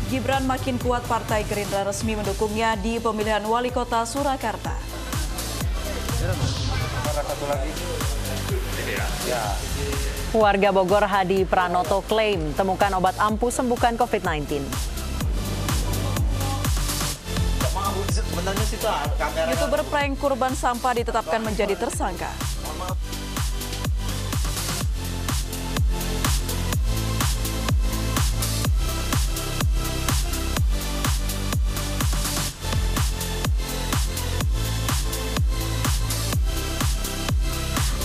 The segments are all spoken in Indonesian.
Gibran makin kuat, Partai Gerindra resmi mendukungnya di pemilihan wali kota Surakarta. Warga Bogor Hadi Pranoto klaim temukan obat ampuh sembuhkan COVID-19. YouTuber prank kurban sampah ditetapkan menjadi tersangka.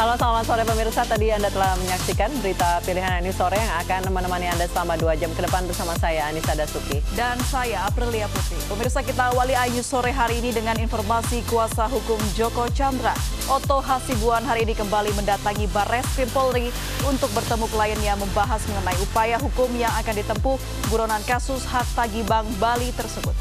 Halo, selamat sore pemirsa. Tadi Anda telah menyaksikan berita pilihan News Sore yang akan menemani Anda selama 2 jam ke depan bersama saya, Anissa Dasuki. Dan saya, Aprilia Putri. Pemirsa, kita awali News Sore hari ini dengan informasi kuasa hukum Joko Chandra. Otto Hasibuan hari ini kembali mendatangi Barreskrim Polri untuk bertemu kliennya membahas mengenai upaya hukum yang akan ditempuh buronan kasus hak tagih Bank Bali tersebut.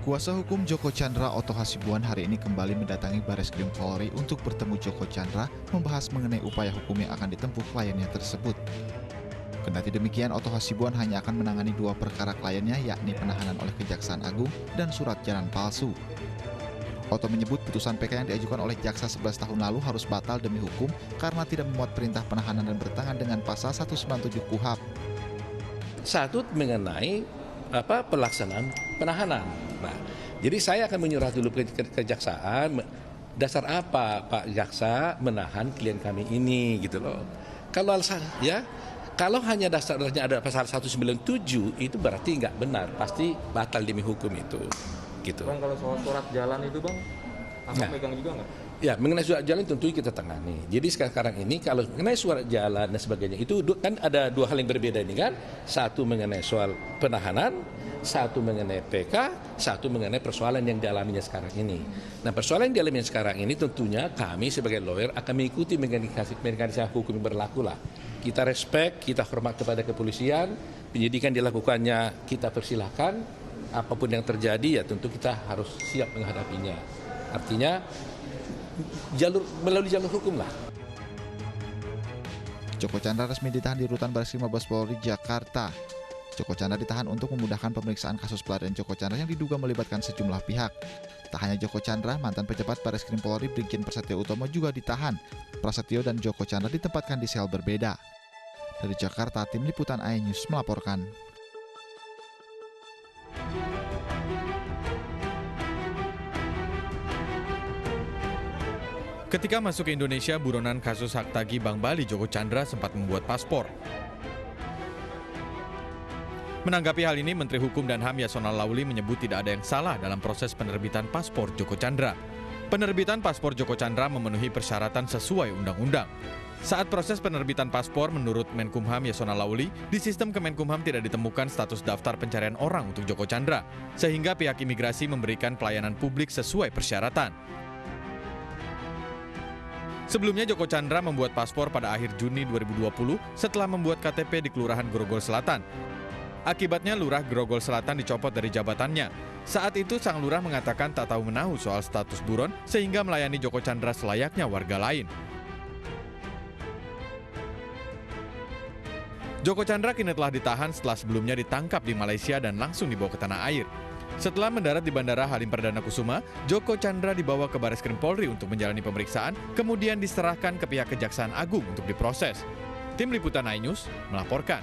Kuasa hukum Joko Chandra Otto Hasibuan hari ini kembali mendatangi Barreskrim Polri untuk bertemu Joko Chandra membahas mengenai upaya hukum yang akan ditempuh kliennya tersebut. Kendati demikian, Otto Hasibuan hanya akan menangani 2 perkara kliennya, yakni penahanan oleh Kejaksaan Agung dan surat jalan palsu. Otto menyebut putusan PK yang diajukan oleh jaksa 11 tahun lalu harus batal demi hukum karena tidak memuat perintah penahanan dan bertentangan dengan pasal 197 KUHP. Satu mengenai pelaksanaan penahanan. Nah, jadi saya akan menyurat dulu ke kejaksaan, dasar apa Pak Jaksa menahan klien kami ini gitu loh. Kalau kalau hanya dasarnya ada pasal 197 itu berarti nggak benar, pasti batal demi hukum itu. Gitu. Bang, kalau soal surat jalan itu Bang, pegang juga nggak? Ya, mengenai surat jalan tentu kita tangani. Jadi sekarang ini kalau mengenai surat jalan dan sebagainya itu kan ada 2 hal yang berbeda ini kan. Satu mengenai soal penahanan, satu mengenai PK, satu mengenai persoalan yang dialaminya sekarang ini. Nah, persoalan yang dialaminya sekarang ini tentunya kami sebagai lawyer akan mengikuti mekanisme hukum yang berlaku lah. Kita respect, kita hormat kepada kepolisian, penyidikan dilakukannya kita persilahkan, apapun yang terjadi ya tentu kita harus siap menghadapinya. Artinya melalui jalur hukum lah. Joko Chandra resmi ditahan di rutan Barreskrim Mabes Polri Jakarta. Joko Chandra ditahan untuk memudahkan pemeriksaan kasus pelarian Joko Chandra yang diduga melibatkan sejumlah pihak. Tak hanya Joko Chandra, mantan pejabat Barreskrim Polri Brigjen Prasetyo Utomo juga ditahan. Prasetyo dan Joko Chandra ditempatkan di sel berbeda. Dari Jakarta, Tim Liputan iNews melaporkan. Ketika masuk ke Indonesia, buronan kasus hak tagih Bank Bali Joko Chandra sempat membuat paspor. Menanggapi hal ini, Menteri Hukum dan HAM Yasona Lauli menyebut tidak ada yang salah dalam proses penerbitan paspor Joko Chandra. Penerbitan paspor Joko Chandra memenuhi persyaratan sesuai undang-undang. Saat proses penerbitan paspor, menurut Menkumham Yasona Lauli, di sistem Kemenkumham tidak ditemukan status daftar pencarian orang untuk Joko Chandra, sehingga pihak imigrasi memberikan pelayanan publik sesuai persyaratan. Sebelumnya Joko Chandra membuat paspor pada akhir Juni 2020 setelah membuat KTP di Kelurahan Grogol Selatan. Akibatnya Lurah Grogol Selatan dicopot dari jabatannya. Saat itu sang lurah mengatakan tak tahu menahu soal status buron sehingga melayani Joko Chandra selayaknya warga lain. Joko Chandra kini telah ditahan setelah sebelumnya ditangkap di Malaysia dan langsung dibawa ke tanah air. Setelah mendarat di Bandara Halim Perdana Kusuma, Joko Chandra dibawa ke Barreskrim Polri untuk menjalani pemeriksaan, kemudian diserahkan ke pihak Kejaksaan Agung untuk diproses. Tim Liputan iNews melaporkan.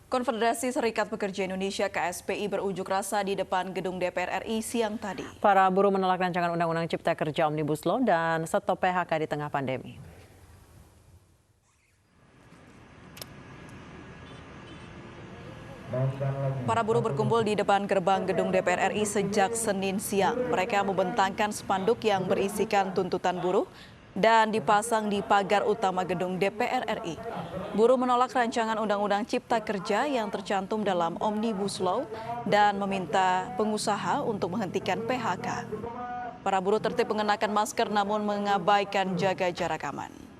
Konfederasi Serikat Pekerja Indonesia KSPI berunjuk rasa di depan gedung DPR RI siang tadi. Para buruh menolak rancangan Undang-Undang Cipta Kerja Omnibus Law dan stop PHK di tengah pandemi. Para buruh berkumpul di depan gerbang gedung DPR RI sejak Senin siang. Mereka membentangkan spanduk yang berisikan tuntutan buruh dan dipasang di pagar utama gedung DPR RI. Buruh menolak rancangan Undang-Undang Cipta Kerja yang tercantum dalam Omnibus Law dan meminta pengusaha untuk menghentikan PHK. Para buruh tertib mengenakan masker namun mengabaikan jaga jarak aman.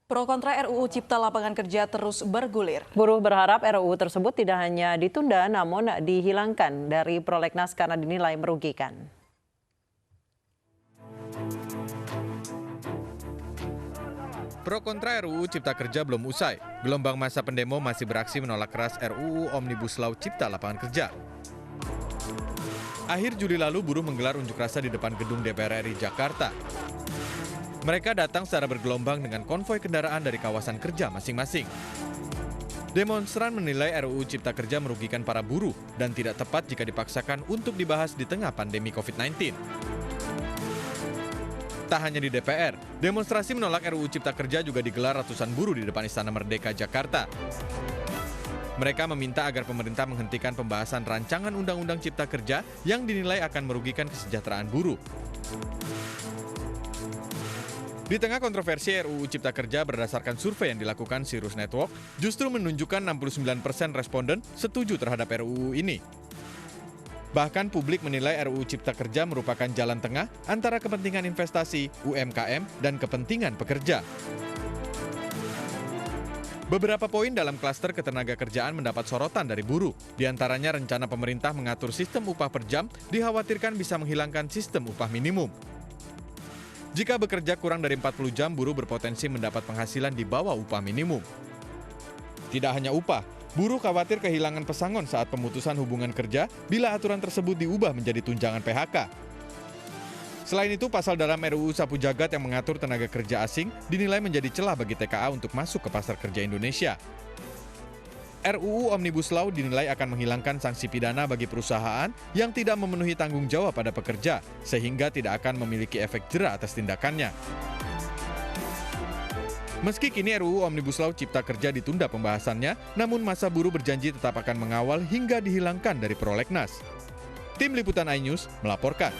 Pro kontra RUU Cipta Lapangan Kerja terus bergulir. Buruh berharap RUU tersebut tidak hanya ditunda namun dihilangkan dari prolegnas karena dinilai merugikan. Pro kontra RUU Cipta Kerja belum usai. Gelombang massa pendemo masih beraksi menolak keras RUU Omnibus Law Cipta Lapangan Kerja. Akhir Juli lalu buruh menggelar unjuk rasa di depan gedung DPR RI Jakarta. Mereka datang secara bergelombang dengan konvoi kendaraan dari kawasan kerja masing-masing. Demonstran menilai RUU Cipta Kerja merugikan para buruh dan tidak tepat jika dipaksakan untuk dibahas di tengah pandemi COVID-19. Tak hanya di DPR, demonstrasi menolak RUU Cipta Kerja juga digelar ratusan buruh di depan Istana Merdeka, Jakarta. Mereka meminta agar pemerintah menghentikan pembahasan rancangan Undang-Undang Cipta Kerja yang dinilai akan merugikan kesejahteraan buruh. Di tengah kontroversi RUU Cipta Kerja berdasarkan survei yang dilakukan Sirus Network, justru menunjukkan 69% responden setuju terhadap RUU ini. Bahkan publik menilai RUU Cipta Kerja merupakan jalan tengah antara kepentingan investasi, UMKM, dan kepentingan pekerja. Beberapa poin dalam klaster ketenagakerjaan mendapat sorotan dari buruh. Di antaranya rencana pemerintah mengatur sistem upah per jam dikhawatirkan bisa menghilangkan sistem upah minimum. Jika bekerja kurang dari 40 jam, buruh berpotensi mendapat penghasilan di bawah upah minimum. Tidak hanya upah, buruh khawatir kehilangan pesangon saat pemutusan hubungan kerja bila aturan tersebut diubah menjadi tunjangan PHK. Selain itu, pasal dalam RUU Sapu Jagat yang mengatur tenaga kerja asing dinilai menjadi celah bagi TKA untuk masuk ke pasar kerja Indonesia. RUU Omnibus Law dinilai akan menghilangkan sanksi pidana bagi perusahaan yang tidak memenuhi tanggung jawab pada pekerja, sehingga tidak akan memiliki efek jera atas tindakannya. Meski kini RUU Omnibus Law Cipta Kerja ditunda pembahasannya, namun massa buruh berjanji tetap akan mengawal hingga dihilangkan dari prolegnas. Tim Liputan iNews melaporkan.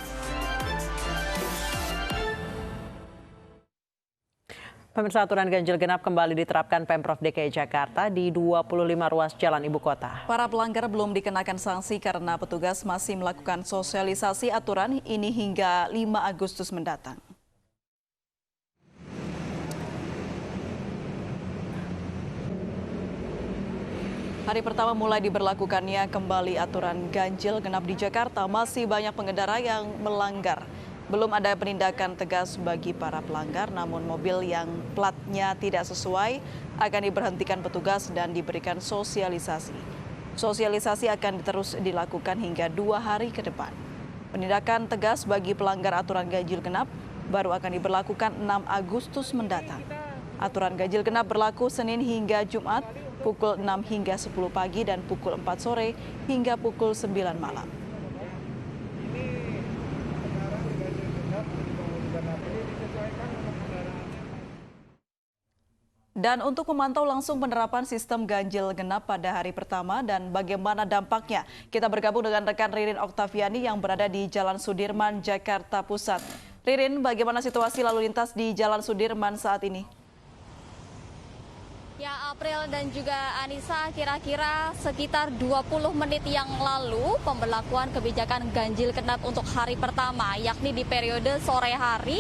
Pemirsa, aturan ganjil genap kembali diterapkan Pemprov DKI Jakarta di 25 ruas jalan ibu kota. Para pelanggar belum dikenakan sanksi karena petugas masih melakukan sosialisasi aturan ini hingga 5 Agustus mendatang. Hari pertama mulai diberlakukannya kembali aturan ganjil genap di Jakarta, masih banyak pengendara yang melanggar. Belum ada penindakan tegas bagi para pelanggar, namun mobil yang platnya tidak sesuai akan diberhentikan petugas dan diberikan sosialisasi. Sosialisasi akan terus dilakukan hingga 2 hari ke depan. Penindakan tegas bagi pelanggar aturan ganjil genap baru akan diberlakukan 6 Agustus mendatang. Aturan ganjil genap berlaku Senin hingga Jumat pukul 6 hingga 10 pagi dan pukul 4 sore hingga pukul 9 malam. Dan untuk memantau langsung penerapan sistem ganjil genap pada hari pertama dan bagaimana dampaknya, kita bergabung dengan rekan Ririn Oktaviani yang berada di Jalan Sudirman, Jakarta Pusat. Ririn, bagaimana situasi lalu lintas di Jalan Sudirman saat ini? Ya, April dan juga Anissa, kira-kira sekitar 20 menit yang lalu pemberlakuan kebijakan ganjil genap untuk hari pertama, yakni di periode sore hari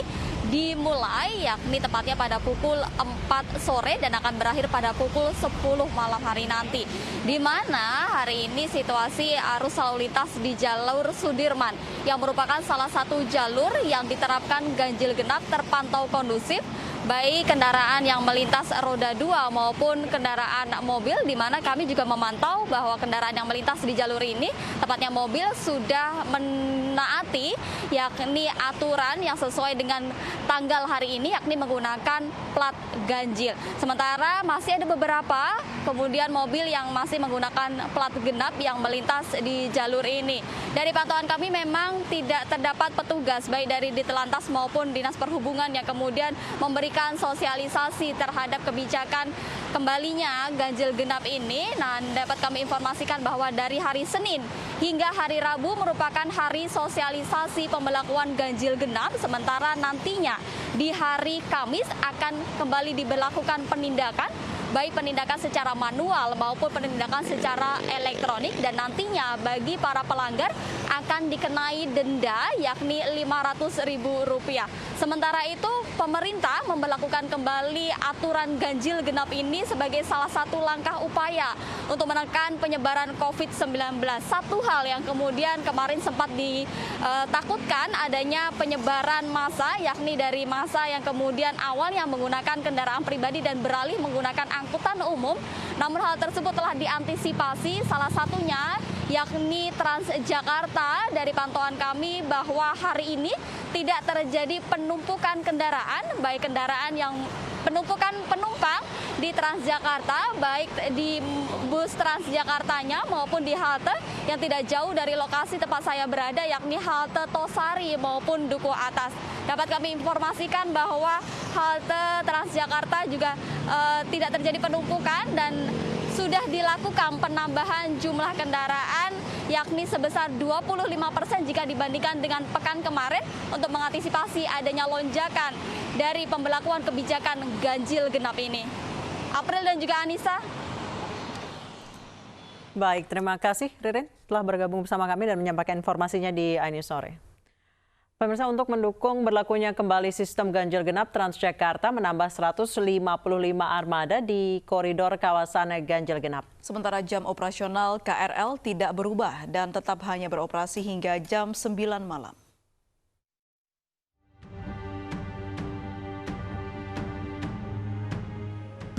dimulai, yakni tepatnya pada pukul 4 sore dan akan berakhir pada pukul 10 malam hari nanti. Di mana hari ini situasi arus lalu lintas di jalur Sudirman yang merupakan salah satu jalur yang diterapkan ganjil genap terpantau kondusif, baik kendaraan yang melintas roda 2 maupun kendaraan mobil, di mana kami juga memantau bahwa kendaraan yang melintas di jalur ini, tepatnya mobil, sudah menaati yakni aturan yang sesuai dengan tanggal hari ini, yakni menggunakan plat ganjil. Sementara masih ada beberapa kemudian mobil yang masih menggunakan plat genap yang melintas di jalur ini. Dari pantauan kami memang tidak terdapat petugas baik dari Ditelantas maupun Dinas Perhubungan yang kemudian memberikan sosialisasi terhadap kebijakan kembalinya ganjil genap ini. Nah, dapat kami informasikan bahwa dari hari Senin hingga hari Rabu merupakan hari sosialisasi pemberlakuan ganjil genap, sementara nantinya di hari Kamis akan kembali diberlakukan penindakan baik penindakan secara manual maupun penindakan secara elektronik, dan nantinya bagi para pelanggar akan dikenai denda yakni Rp500.000. Sementara itu pemerintah memberlakukan kembali aturan ganjil genap ini sebagai salah satu langkah upaya untuk menekan penyebaran COVID-19. Satu hal yang kemudian kemarin sempat ditakutkan adanya penyebaran massa, yakni dari massa yang kemudian awalnya menggunakan kendaraan pribadi dan beralih menggunakan angkutan umum. Namun hal tersebut telah diantisipasi, salah satunya yakni Transjakarta. Dari pantauan kami bahwa hari ini tidak terjadi penumpukan kendaraan, baik kendaraan yang penumpukan penumpang di Transjakarta, baik di bus Transjakartanya maupun di halte yang tidak jauh dari lokasi tempat saya berada, yakni halte Tosari maupun Duku Atas. Dapat kami informasikan bahwa halte Transjakarta juga tidak terjadi penumpukan dan sudah dilakukan penambahan jumlah kendaraan yakni sebesar 25% jika dibandingkan dengan pekan kemarin untuk mengantisipasi adanya lonjakan dari pemberlakuan kebijakan ganjil genap ini. April dan juga Anissa. Baik, terima kasih Ririn telah bergabung bersama kami dan menyampaikan informasinya di iNews Sore. Pemirsa, untuk mendukung berlakunya kembali sistem ganjil genap, Transjakarta menambah 155 armada di koridor kawasan ganjil genap. Sementara jam operasional KRL tidak berubah dan tetap hanya beroperasi hingga jam 9 malam.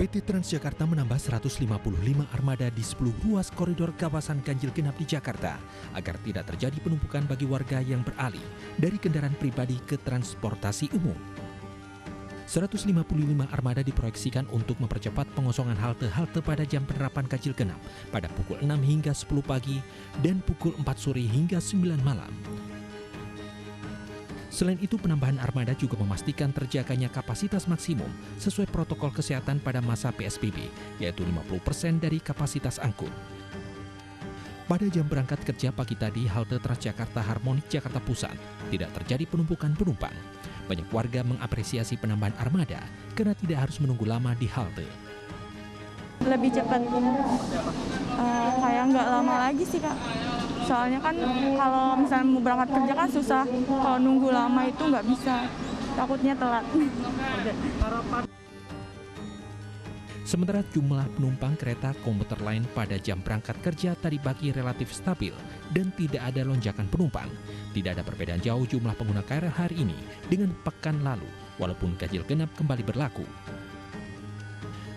PT Transjakarta menambah 155 armada di 10 ruas koridor kawasan ganjil genap di Jakarta agar tidak terjadi penumpukan bagi warga yang beralih dari kendaraan pribadi ke transportasi umum. 155 armada diproyeksikan untuk mempercepat pengosongan halte-halte pada jam penerapan ganjil genap pada pukul 6 hingga 10 pagi dan pukul 4 sore hingga 9 malam. Selain itu, penambahan armada juga memastikan terjaganya kapasitas maksimum sesuai protokol kesehatan pada masa PSBB, yaitu 50% dari kapasitas angkut. Pada jam berangkat kerja pagi tadi, halte Transjakarta Harmoni Jakarta Pusat tidak terjadi penumpukan penumpang. Banyak warga mengapresiasi penambahan armada karena tidak harus menunggu lama di halte. Lebih cepat, kayak nggak lama lagi sih Kak. Soalnya kan kalau misalnya mau berangkat kerja kan susah, kalau nunggu lama itu nggak bisa, takutnya telat. Sementara jumlah penumpang kereta komuter lain pada jam berangkat kerja tadi pagi relatif stabil dan tidak ada lonjakan penumpang. Tidak ada perbedaan jauh jumlah pengguna KRL hari ini dengan pekan lalu, walaupun ganjil genap kembali berlaku.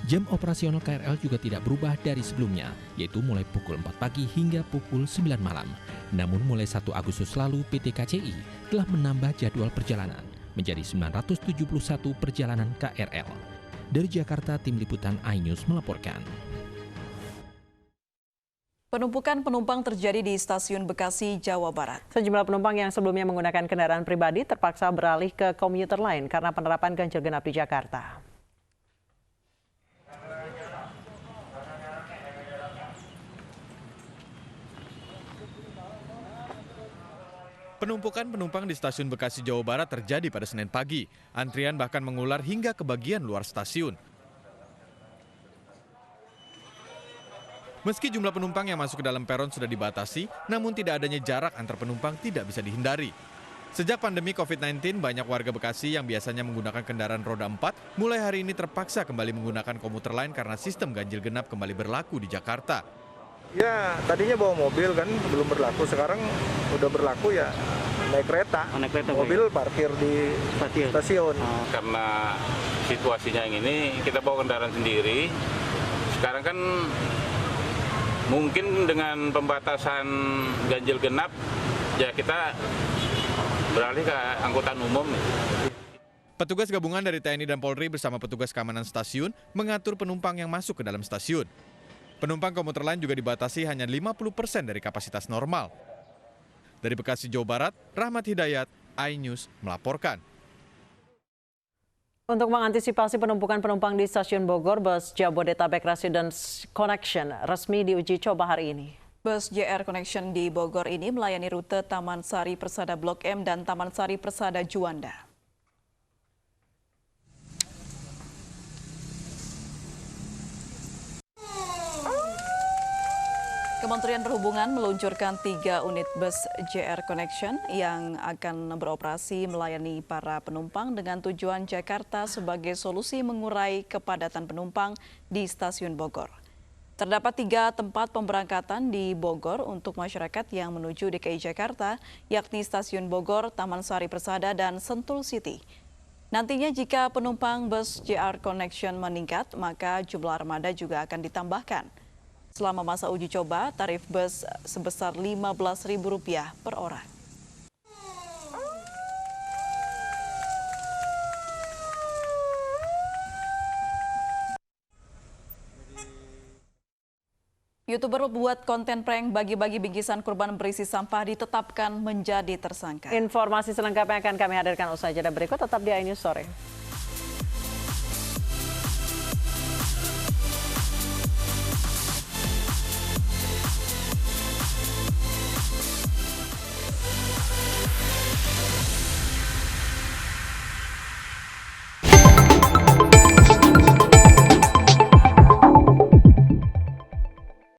Jam operasional KRL juga tidak berubah dari sebelumnya, yaitu mulai pukul 4 pagi hingga pukul 9 malam. Namun mulai 1 Agustus lalu PT KCI telah menambah jadwal perjalanan menjadi 971 perjalanan KRL. Dari Jakarta, Tim Liputan iNews melaporkan. Penumpukan penumpang terjadi di Stasiun Bekasi, Jawa Barat. Sejumlah penumpang yang sebelumnya menggunakan kendaraan pribadi terpaksa beralih ke komuter lain karena penerapan ganjil genap di Jakarta. Penumpukan penumpang di Stasiun Bekasi, Jawa Barat terjadi pada Senin pagi. Antrian bahkan mengular hingga ke bagian luar stasiun. Meski jumlah penumpang yang masuk ke dalam peron sudah dibatasi, namun tidak adanya jarak antar penumpang tidak bisa dihindari. Sejak pandemi COVID-19, banyak warga Bekasi yang biasanya menggunakan kendaraan roda 4, mulai hari ini terpaksa kembali menggunakan komuter lain karena sistem ganjil genap kembali berlaku di Jakarta. Ya, tadinya bawa mobil kan, belum berlaku. Sekarang udah berlaku ya naik kereta. Mobil parkir di stasiun. Karena situasinya yang ini, kita bawa kendaraan sendiri. Sekarang kan mungkin dengan pembatasan ganjil genap, ya kita beralih ke angkutan umum. Petugas gabungan dari TNI dan Polri bersama petugas keamanan stasiun mengatur penumpang yang masuk ke dalam stasiun. Penumpang komuter lain juga dibatasi hanya 50% dari kapasitas normal. Dari Bekasi, Jawa Barat, Rahmat Hidayat, iNews melaporkan. Untuk mengantisipasi penumpukan penumpang di Stasiun Bogor, bus Jabodetabek Residence Connection resmi diuji coba hari ini. Bus JR Connection di Bogor ini melayani rute Taman Sari Persada Blok M dan Taman Sari Persada Juanda. Kementerian Perhubungan meluncurkan 3 unit bus JR Connection yang akan beroperasi melayani para penumpang dengan tujuan Jakarta sebagai solusi mengurai kepadatan penumpang di stasiun Bogor. Terdapat 3 tempat pemberangkatan di Bogor untuk masyarakat yang menuju DKI Jakarta, yakni Stasiun Bogor, Taman Sari Persada, dan Sentul City. Nantinya jika penumpang bus JR Connection meningkat, maka jumlah armada juga akan ditambahkan. Selama masa uji coba, tarif bus sebesar Rp15.000 per orang. YouTuber buat konten prank bagi-bagi bingkisan kurban berisi sampah ditetapkan menjadi tersangka. Informasi selengkapnya akan kami hadirkan usai jeda berikut, tetap di iNews Sore.